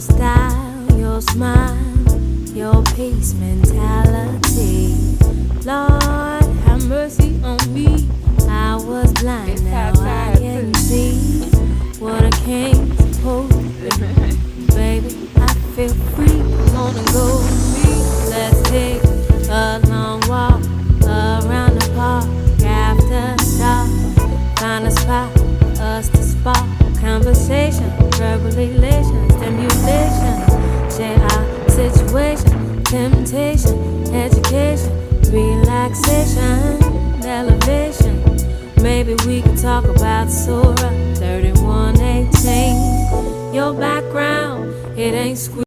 Your style, your smile, your peace mentality. Lord, have mercy on me. I was blind, now I can see what I came supposed to be. Baby, I feel free. I wanna go with me. Let's take a long walk around the park after dark. Find a spot for us to spark conversation, verbal elation, stimulation. Share our situation, temptation, education, relaxation, elevation. Maybe we can talk about Surah 31:18. Your background, it ain't squeezed.